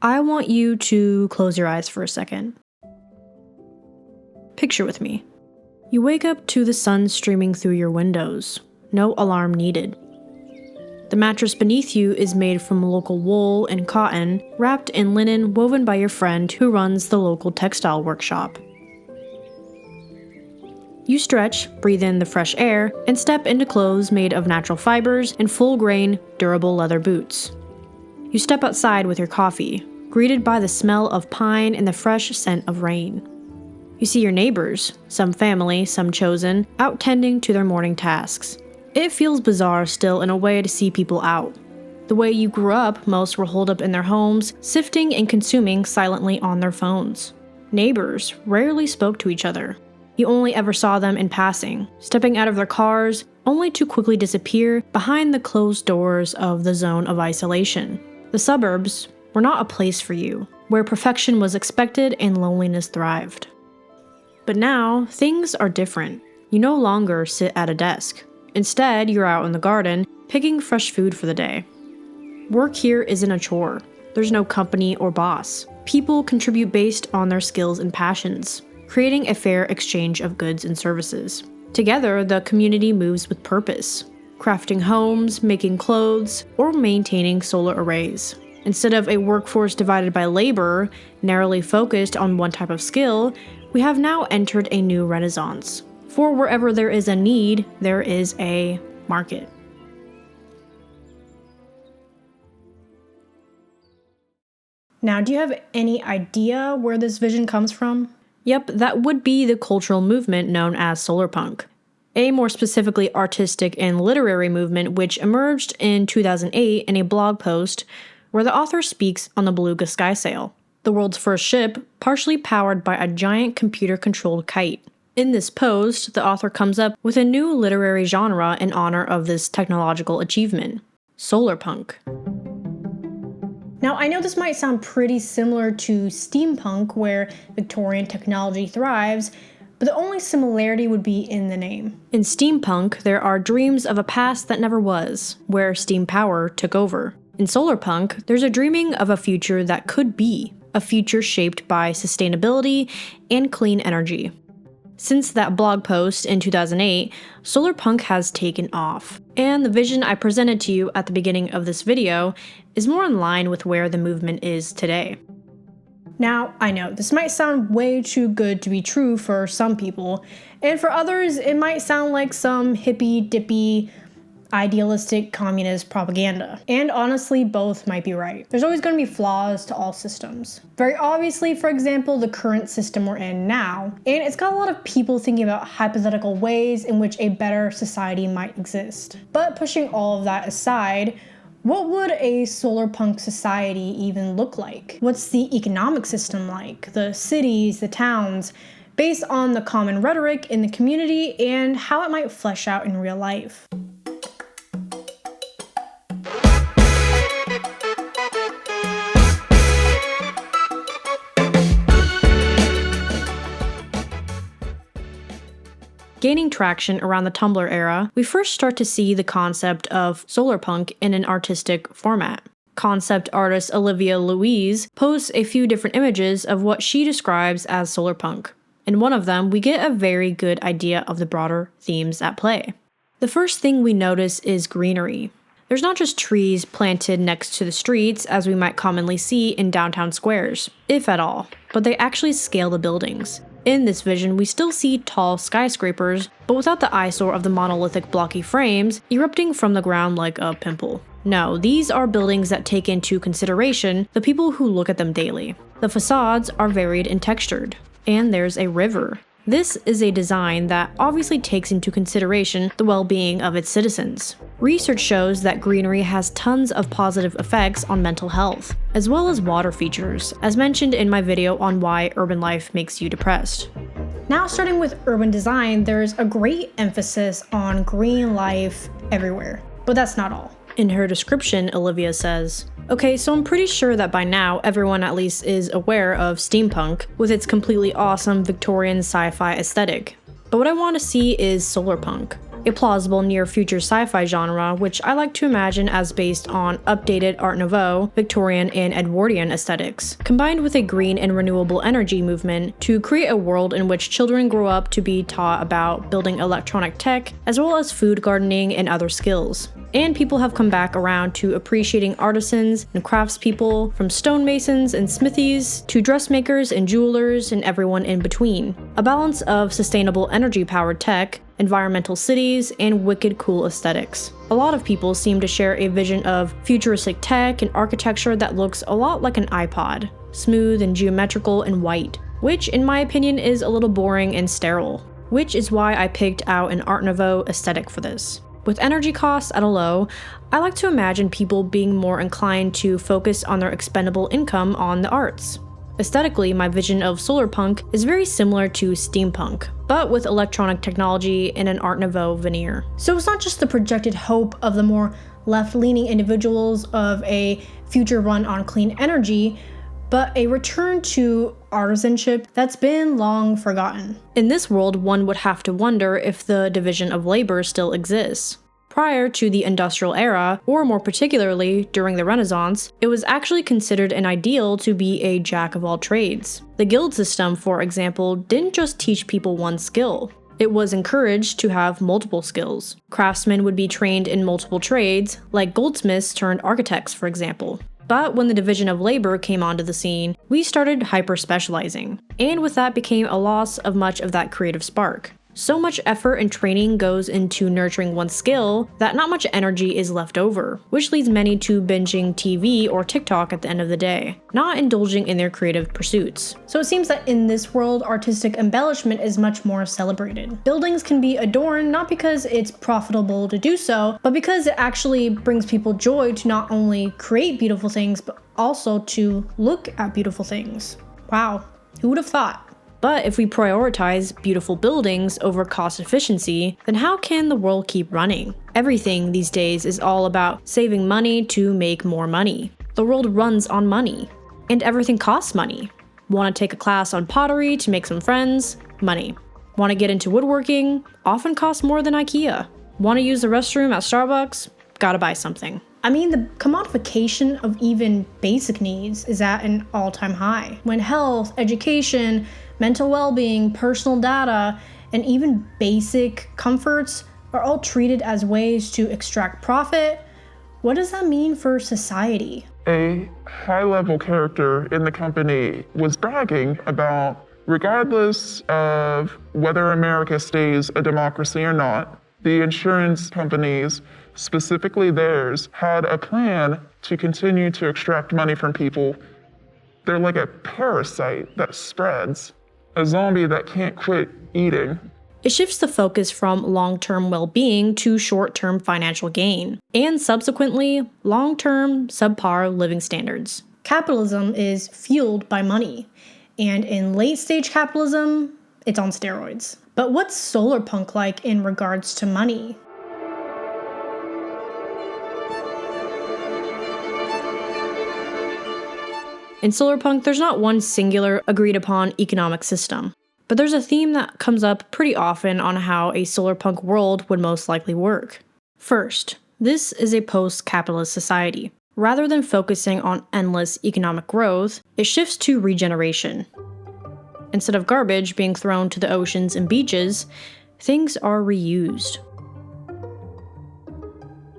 I want you to close your eyes for a second. Picture with me. You wake up to the sun streaming through your windows. No alarm needed. The mattress beneath you is made from local wool and cotton, wrapped in linen woven by your friend who runs the local textile workshop. You stretch, breathe in the fresh air, and step into clothes made of natural fibers and full-grain, durable leather boots. You step outside with your coffee, greeted by the smell of pine and the fresh scent of rain. You see your neighbors, some family, some chosen, out tending to their morning tasks. It feels bizarre still in a way to see people out. The way you grew up, most were holed up in their homes, sifting and consuming silently on their phones. Neighbors rarely spoke to each other. You only ever saw them in passing, stepping out of their cars, only to quickly disappear behind the closed doors of the zone of isolation. The suburbs were not a place for you, where perfection was expected and loneliness thrived. But now, things are different. You no longer sit at a desk. Instead, you're out in the garden, picking fresh food for the day. Work here isn't a chore. There's no company or boss. People contribute based on their skills and passions, creating a fair exchange of goods and services. Together, the community moves with purpose, crafting homes, making clothes, or maintaining solar arrays. Instead of a workforce divided by labor, narrowly focused on one type of skill, we have now entered a new renaissance. For wherever there is a need, there is a market. Now, do you have any idea where this vision comes from? Yep, that would be the cultural movement known as Solarpunk, a more specifically artistic and literary movement which emerged in 2008 in a blog post where the author speaks on the Beluga sky sail, the world's first ship partially powered by a giant computer-controlled kite. In this post, the author comes up with a new literary genre in honor of this technological achievement, Solarpunk. Now, I know this might sound pretty similar to steampunk, where Victorian technology thrives, but the only similarity would be in the name. In steampunk, there are dreams of a past that never was, where steam power took over. In Solarpunk, there's a dreaming of a future that could be, a future shaped by sustainability and clean energy. Since that blog post in 2008, Solarpunk has taken off, and the vision I presented to you at the beginning of this video is more in line with where the movement is today. Now, I know, this might sound way too good to be true for some people, and for others, it might sound like some hippy-dippy, idealistic communist propaganda. And honestly, both might be right. There's always going to be flaws to all systems. Very obviously, for example, the current system we're in now. And it's got a lot of people thinking about hypothetical ways in which a better society might exist. But pushing all of that aside, what would a solarpunk society even look like? What's the economic system like? The cities, the towns, based on the common rhetoric in the community and how it might flesh out in real life. Gaining traction around the Tumblr era, we first start to see the concept of solarpunk in an artistic format. Concept artist Olivia Louise posts a few different images of what she describes as solarpunk. In one of them, we get a very good idea of the broader themes at play. The first thing we notice is greenery. There's not just trees planted next to the streets as we might commonly see in downtown squares, if at all, but they actually scale the buildings. In this vision, we still see tall skyscrapers, but without the eyesore of the monolithic blocky frames erupting from the ground like a pimple. No, these are buildings that take into consideration the people who look at them daily. The facades are varied and textured, and there's a river. This is a design that obviously takes into consideration the well-being of its citizens. Research shows that greenery has tons of positive effects on mental health, as well as water features, as mentioned in my video on why urban life makes you depressed. Now, starting with urban design, there's a great emphasis on green life everywhere, but that's not all. In her description, Olivia says, "Okay, so I'm pretty sure that by now everyone at least is aware of steampunk with its completely awesome Victorian sci-fi aesthetic. But what I want to see is solarpunk. a plausible near-future sci-fi genre which I like to imagine as based on updated Art Nouveau, Victorian, and Edwardian aesthetics, combined with a green and renewable energy movement to create a world in which children grow up to be taught about building electronic tech, as well as food gardening and other skills. And people have come back around to appreciating artisans and craftspeople, from stonemasons and smithies to dressmakers and jewelers and everyone in between. A balance of sustainable energy-powered tech, environmental cities, and wicked cool aesthetics. A lot of people seem to share a vision of futuristic tech and architecture that looks a lot like an iPod, smooth and geometrical and white, which in my opinion is a little boring and sterile, which is why I picked out an Art Nouveau aesthetic for this. With energy costs at a low, I like to imagine people being more inclined to focus on their expendable income on the arts. Aesthetically, my vision of Solarpunk is very similar to steampunk, but with electronic technology and an Art Nouveau veneer. So it's not just the projected hope of the more left-leaning individuals of a future run on clean energy, but a return to artisanship that's been long forgotten. In this world, one would have to wonder if the division of labor still exists. Prior to the industrial era, or more particularly during the Renaissance, it was actually considered an ideal to be a jack of all trades. The guild system, for example, didn't just teach people one skill. It was encouraged to have multiple skills. Craftsmen would be trained in multiple trades, like goldsmiths turned architects, for example. But when the division of labor came onto the scene, we started hyper-specializing, and with that became a loss of much of that creative spark. So much effort and training goes into nurturing one skill that not much energy is left over, which leads many to binging TV or TikTok at the end of the day, not indulging in their creative pursuits. So it seems that in this world, artistic embellishment is much more celebrated. Buildings can be adorned not because it's profitable to do so, but because it actually brings people joy to not only create beautiful things, but also to look at beautiful things. Wow, who would have thought? But if we prioritize beautiful buildings over cost efficiency, then how can the world keep running? Everything these days is all about saving money to make more money. The world runs on money, and everything costs money. Want to take a class on pottery to make some friends? Money. Want to get into woodworking? Often costs more than IKEA. Want to use the restroom at Starbucks? Gotta buy something. I mean, the commodification of even basic needs is at an all-time high. When health, education, mental well-being, personal data, and even basic comforts are all treated as ways to extract profit, what does that mean for society? A high-level character in the company was bragging about, regardless of whether America stays a democracy or not, the insurance companies, specifically theirs, had a plan to continue to extract money from people. They're like a parasite that spreads, a zombie that can't quit eating. It shifts the focus from long-term well-being to short-term financial gain, and subsequently, long-term subpar living standards. Capitalism is fueled by money, and in late-stage capitalism, it's on steroids. But what's Solarpunk like in regards to money? In Solarpunk, there's not one singular agreed-upon economic system, but there's a theme that comes up pretty often on how a Solarpunk world would most likely work. First, this is a post-capitalist society. Rather than focusing on endless economic growth, it shifts to regeneration. Instead of garbage being thrown to the oceans and beaches, things are reused.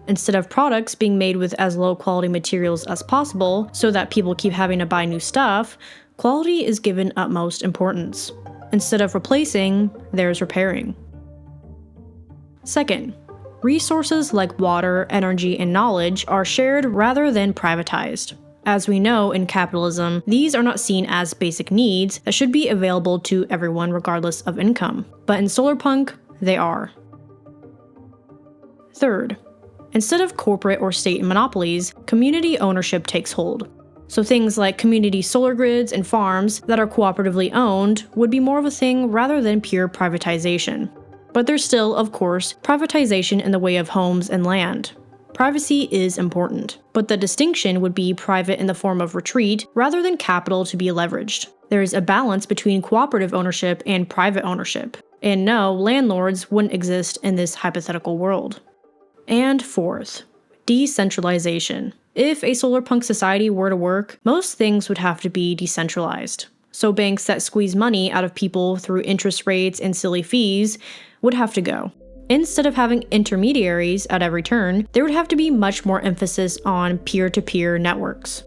Instead of products being made with as low quality materials as possible so that people keep having to buy new stuff, quality is given utmost importance. Instead of replacing, there's repairing. Second, resources like water, energy, and knowledge are shared rather than privatized. As we know in capitalism, these are not seen as basic needs that should be available to everyone regardless of income. But in Solarpunk, they are. Third, instead of corporate or state monopolies, community ownership takes hold. So things like community solar grids and farms that are cooperatively owned would be more of a thing rather than pure privatization. But there's still, of course, privatization in the way of homes and land. Privacy is important, but the distinction would be private in the form of retreat rather than capital to be leveraged. There is a balance between cooperative ownership and private ownership. And no, landlords wouldn't exist in this hypothetical world. And fourth, decentralization. If a solarpunk society were to work, most things would have to be decentralized. So banks that squeeze money out of people through interest rates and silly fees would have to go. Instead of having intermediaries at every turn, there would have to be much more emphasis on peer-to-peer networks.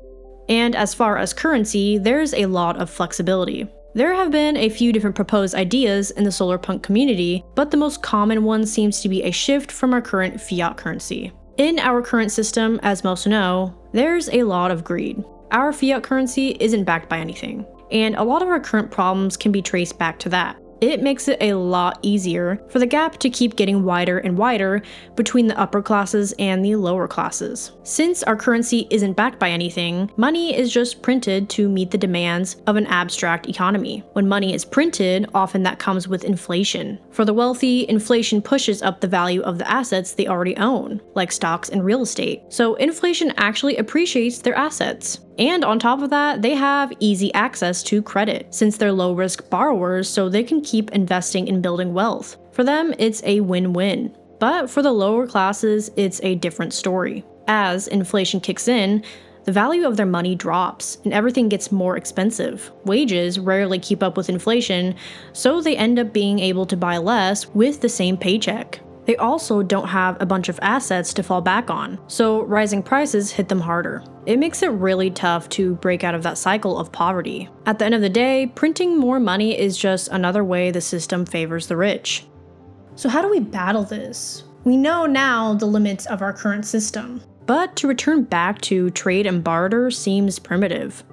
And as far as currency, there's a lot of flexibility. There have been a few different proposed ideas in the solarpunk community, but the most common one seems to be a shift from our current fiat currency. In our current system, as most know, there's a lot of greed. Our fiat currency isn't backed by anything, and a lot of our current problems can be traced back to that. It makes it a lot easier for the gap to keep getting wider and wider between the upper classes and the lower classes. Since our currency isn't backed by anything, money is just printed to meet the demands of an abstract economy. When money is printed, often that comes with inflation. For the wealthy, inflation pushes up the value of the assets they already own, like stocks and real estate. So inflation actually appreciates their assets. And on top of that, they have easy access to credit, since they're low-risk borrowers, so they can keep investing in building wealth. For them, it's a win-win. But for the lower classes, it's a different story. As inflation kicks in, the value of their money drops, and everything gets more expensive. Wages rarely keep up with inflation, so they end up being able to buy less with the same paycheck. They also don't have a bunch of assets to fall back on, so rising prices hit them harder. It makes it really tough to break out of that cycle of poverty. At the end of the day, printing more money is just another way the system favors the rich. So how do we battle this? We know now the limits of our current system, but to return back to trade and barter seems primitive.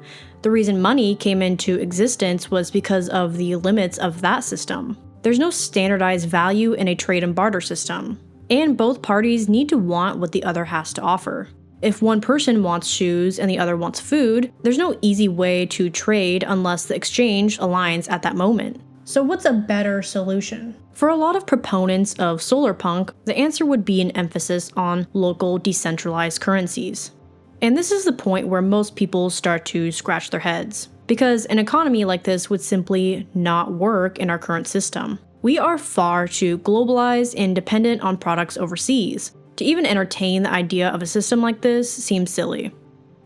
The reason money came into existence was because of the limits of that system. There's no standardized value in a trade and barter system, and both parties need to want what the other has to offer. If one person wants shoes and the other wants food, there's no easy way to trade unless the exchange aligns at that moment. So what's a better solution? For a lot of proponents of solarpunk, the answer would be an emphasis on local decentralized currencies. And this is the point where most people start to scratch their heads, because an economy like this would simply not work in our current system. We are far too globalized and dependent on products overseas. To even entertain the idea of a system like this seems silly.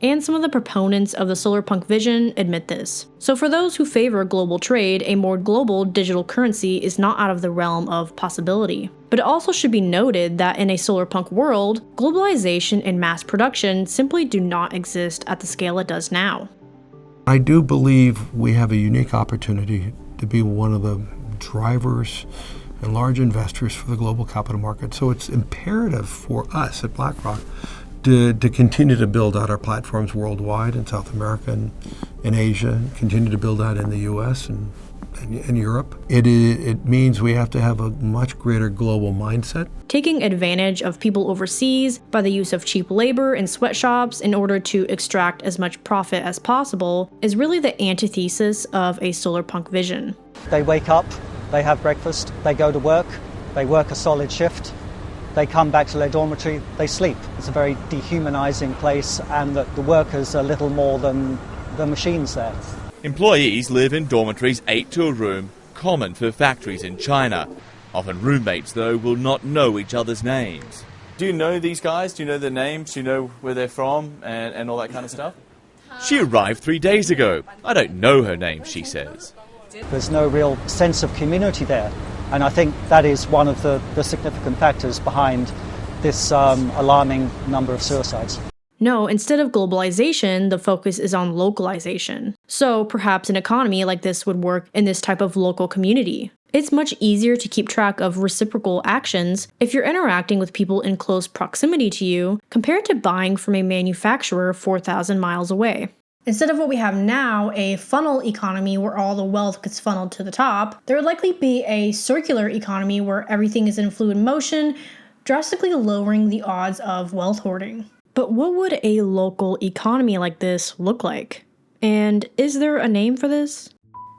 And some of the proponents of the solarpunk vision admit this. So for those who favor global trade, a more global digital currency is not out of the realm of possibility. But it also should be noted that in a solarpunk world, globalization and mass production simply do not exist at the scale it does now. I do believe we have a unique opportunity to be one of the drivers and large investors for the global capital market. So it's imperative for us at BlackRock to continue to build out our platforms worldwide in South America and in Asia, continue to build out in the US and Europe. It means we have to have a much greater global mindset. Taking advantage of people overseas by the use of cheap labor in sweatshops in order to extract as much profit as possible is really the antithesis of a solarpunk vision. They wake up, they have breakfast, they go to work, they work a solid shift, they come back to their dormitory, they sleep. It's a very dehumanizing place, and the workers are little more than the machines there. Employees live in dormitories 8 to a room, common for factories in China. Often roommates, though, will not know each other's names. Do you know these guys? Do you know their names? Do you know where they're from and all that kind of stuff? She arrived 3 days ago. I don't know her name, she says. There's no real sense of community there, and I think that is one of the significant factors behind this alarming number of suicides. No, instead of globalization, the focus is on localization. So perhaps an economy like this would work in this type of local community. It's much easier to keep track of reciprocal actions if you're interacting with people in close proximity to you compared to buying from a manufacturer 4,000 miles away. Instead of what we have now, a funnel economy where all the wealth gets funneled to the top, there would likely be a circular economy where everything is in fluid motion, drastically lowering the odds of wealth hoarding. But what would a local economy like this look like? And is there a name for this?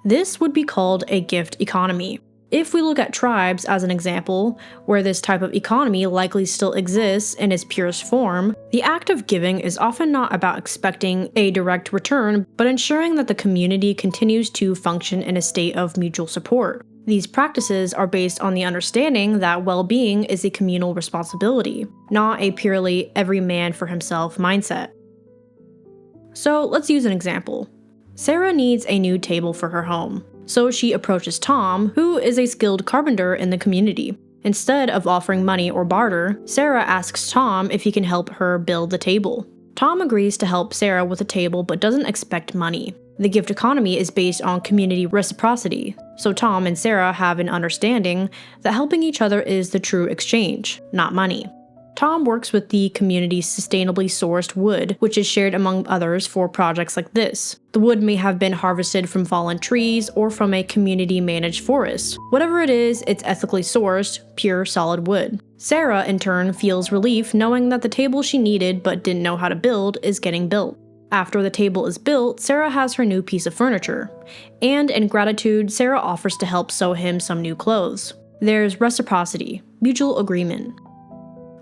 This would be called a gift economy. If we look at tribes as an example, where this type of economy likely still exists in its purest form, the act of giving is often not about expecting a direct return, but ensuring that the community continues to function in a state of mutual support. These practices are based on the understanding that well-being is a communal responsibility, not a purely every man for himself mindset. So let's use an example. Sarah needs a new table for her home, so she approaches Tom, who is a skilled carpenter in the community. Instead of offering money or barter, Sarah asks Tom if he can help her build the table. Tom agrees to help Sarah with the table but doesn't expect money. The gift economy is based on community reciprocity, so Tom and Sarah have an understanding that helping each other is the true exchange, not money. Tom works with the community's sustainably sourced wood, which is shared among others for projects like this. The wood may have been harvested from fallen trees or from a community-managed forest. Whatever it is, it's ethically sourced, pure, solid wood. Sarah, in turn, feels relief knowing that the table she needed but didn't know how to build is getting built. After the table is built, Sarah has her new piece of furniture. And in gratitude, Sarah offers to help sew him some new clothes. There's reciprocity, mutual agreement.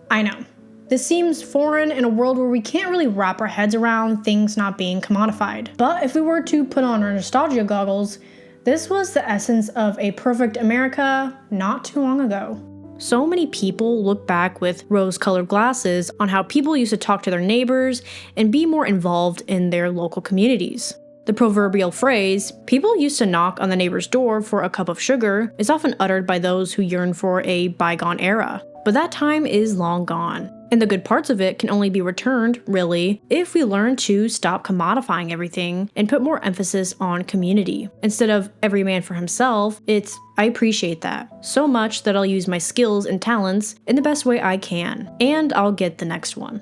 I know. This seems foreign in a world where we can't really wrap our heads around things not being commodified. But if we were to put on our nostalgia goggles, this was the essence of a perfect America not too long ago. So many people look back with rose-colored glasses on how people used to talk to their neighbors and be more involved in their local communities. The proverbial phrase, "people used to knock on the neighbor's door for a cup of sugar," is often uttered by those who yearn for a bygone era. But that time is long gone, and the good parts of it can only be returned, really, if we learn to stop commodifying everything and put more emphasis on community. Instead of every man for himself, it's I appreciate that so much that I'll use my skills and talents in the best way I can, and I'll get the next one.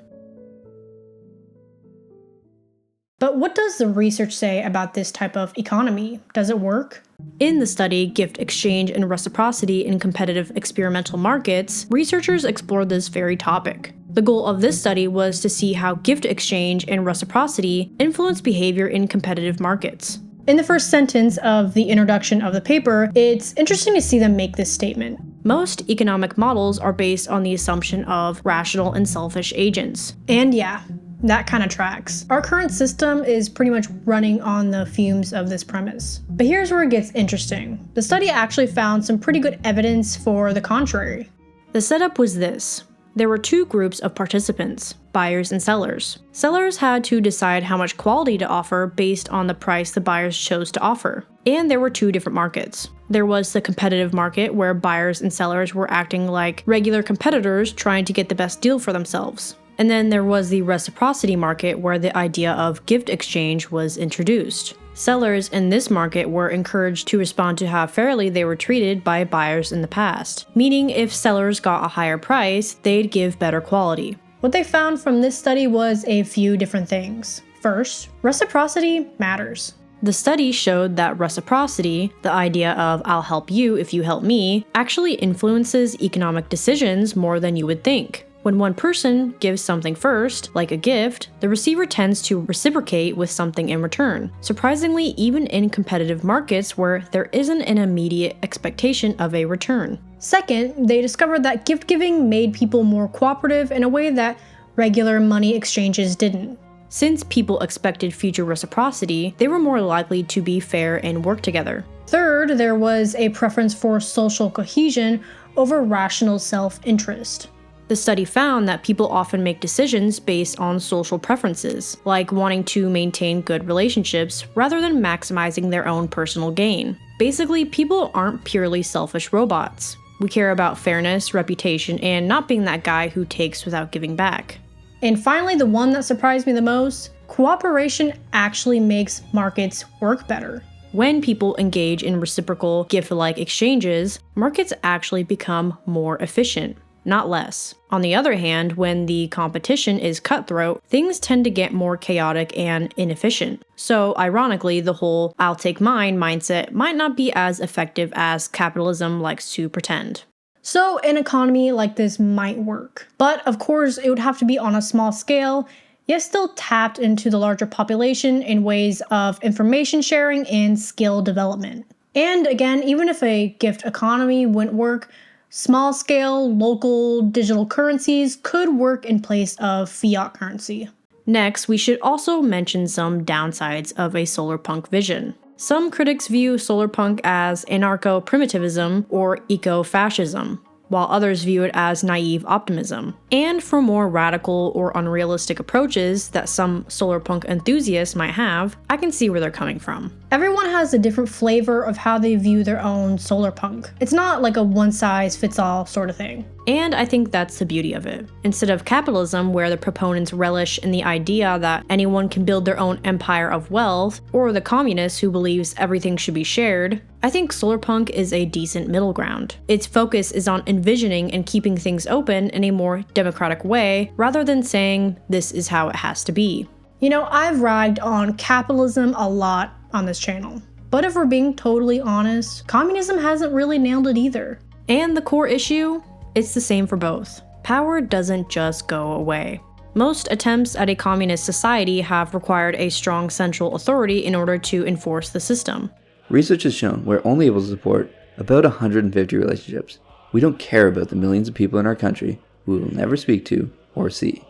But what does the research say about this type of economy? Does it work? In the study, Gift Exchange and Reciprocity in Competitive Experimental Markets, researchers explored this very topic. The goal of this study was to see how gift exchange and reciprocity influence behavior in competitive markets. In the first sentence of the introduction of the paper, it's interesting to see them make this statement. Most economic models are based on the assumption of rational and selfish agents. And yeah, that kind of tracks. Our current system is pretty much running on the fumes of this premise. But here's where it gets interesting. The study actually found some pretty good evidence for the contrary. The setup was this. There were two groups of participants, buyers and sellers. Sellers had to decide how much quality to offer based on the price the buyers chose to offer. And there were two different markets. There was the competitive market where buyers and sellers were acting like regular competitors trying to get the best deal for themselves. And then there was the reciprocity market where the idea of gift exchange was introduced. Sellers in this market were encouraged to respond to how fairly they were treated by buyers in the past, meaning if sellers got a higher price, they'd give better quality. What they found from this study was a few different things. First, reciprocity matters. The study showed that reciprocity, the idea of I'll help you if you help me, actually influences economic decisions more than you would think. When one person gives something first, like a gift, the receiver tends to reciprocate with something in return. Surprisingly, even in competitive markets where there isn't an immediate expectation of a return. Second, they discovered that gift giving made people more cooperative in a way that regular money exchanges didn't. Since people expected future reciprocity, they were more likely to be fair and work together. Third, there was a preference for social cohesion over rational self-interest. The study found that people often make decisions based on social preferences, like wanting to maintain good relationships rather than maximizing their own personal gain. Basically, people aren't purely selfish robots. We care about fairness, reputation, and not being that guy who takes without giving back. And finally, the one that surprised me the most, cooperation actually makes markets work better. When people engage in reciprocal gift-like exchanges, markets actually become more efficient, not less. On the other hand, when the competition is cutthroat, things tend to get more chaotic and inefficient. So, ironically, the whole "I'll take mine" mindset might not be as effective as capitalism likes to pretend. So, an economy like this might work. But, of course, it would have to be on a small scale, yet still tapped into the larger population in ways of information sharing and skill development. And again, even if a gift economy wouldn't work, small-scale, local, digital currencies could work in place of fiat currency. Next, we should also mention some downsides of a Solarpunk vision. Some critics view Solarpunk as anarcho-primitivism or eco-fascism, while others view it as naive optimism. And for more radical or unrealistic approaches that some Solarpunk enthusiasts might have, I can see where they're coming from. Everyone has a different flavor of how they view their own Solarpunk. It's not like a one-size-fits-all sort of thing. And I think that's the beauty of it. Instead of capitalism, where the proponents relish in the idea that anyone can build their own empire of wealth, or the communist who believes everything should be shared, I think Solarpunk is a decent middle ground. Its focus is on envisioning and keeping things open in a more democratic way, rather than saying this is how it has to be. You know, I've ragged on capitalism a lot on this channel. But if we're being totally honest, communism hasn't really nailed it either. And the core issue? It's the same for both. Power doesn't just go away. Most attempts at a communist society have required a strong central authority in order to enforce the system. Research has shown we're only able to support about 150 relationships. We don't care about the millions of people in our country who we will never speak to or see.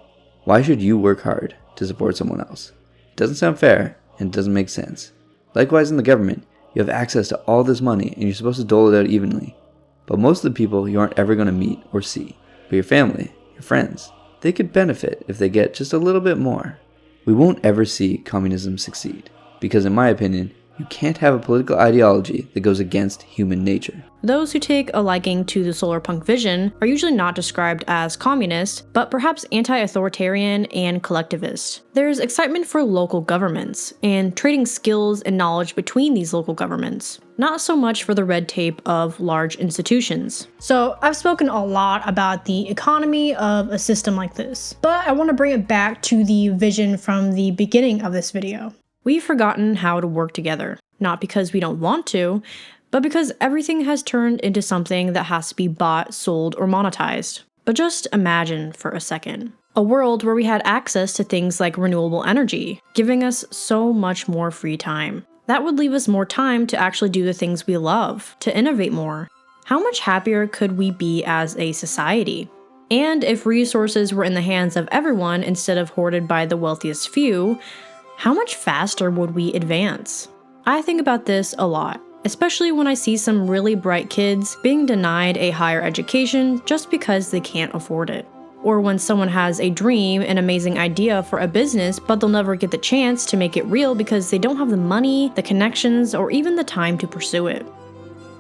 Why should you work hard to support someone else? It doesn't sound fair and it doesn't make sense. Likewise in the government, you have access to all this money and you're supposed to dole it out evenly. But most of the people you aren't ever going to meet or see. But your family, your friends, they could benefit if they get just a little bit more. We won't ever see communism succeed. Because in my opinion, you can't have a political ideology that goes against human nature. Those who take a liking to the Solarpunk vision are usually not described as communist, but perhaps anti-authoritarian and collectivist. There's excitement for local governments, and trading skills and knowledge between these local governments. Not so much for the red tape of large institutions. So I've spoken a lot about the economy of a system like this, but I want to bring it back to the vision from the beginning of this video. We've forgotten how to work together, not because we don't want to, but because everything has turned into something that has to be bought, sold, or monetized. But just imagine for a second. A world where we had access to things like renewable energy, giving us so much more free time. That would leave us more time to actually do the things we love, to innovate more. How much happier could we be as a society? And if resources were in the hands of everyone instead of hoarded by the wealthiest few, how much faster would we advance? I think about this a lot, especially when I see some really bright kids being denied a higher education just because they can't afford it. Or when someone has a dream, an amazing idea for a business, but they'll never get the chance to make it real because they don't have the money, the connections, or even the time to pursue it.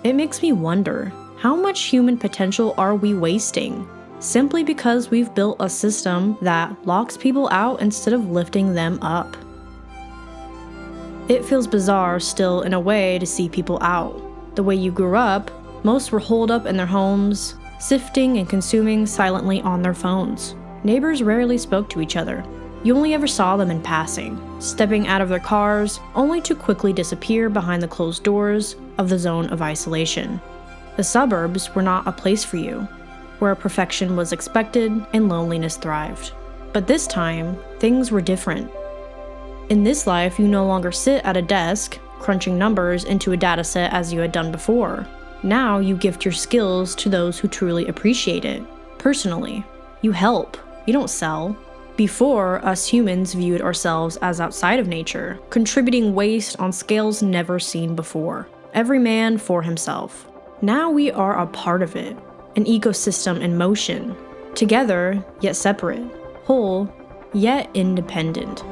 It makes me wonder, how much human potential are we wasting? Simply because we've built a system that locks people out instead of lifting them up. It feels bizarre still in a way to see people out. The way you grew up, most were holed up in their homes, sifting and consuming silently on their phones. Neighbors rarely spoke to each other. You only ever saw them in passing, stepping out of their cars, only to quickly disappear behind the closed doors of the zone of isolation. The suburbs were not a place for you, where perfection was expected and loneliness thrived. But this time, things were different. In this life, you no longer sit at a desk, crunching numbers into a dataset as you had done before. Now you gift your skills to those who truly appreciate it. Personally, you help, you don't sell. Before, us humans viewed ourselves as outside of nature, contributing waste on scales never seen before. Every man for himself. Now we are a part of it, an ecosystem in motion. Together, yet separate. Whole, yet independent.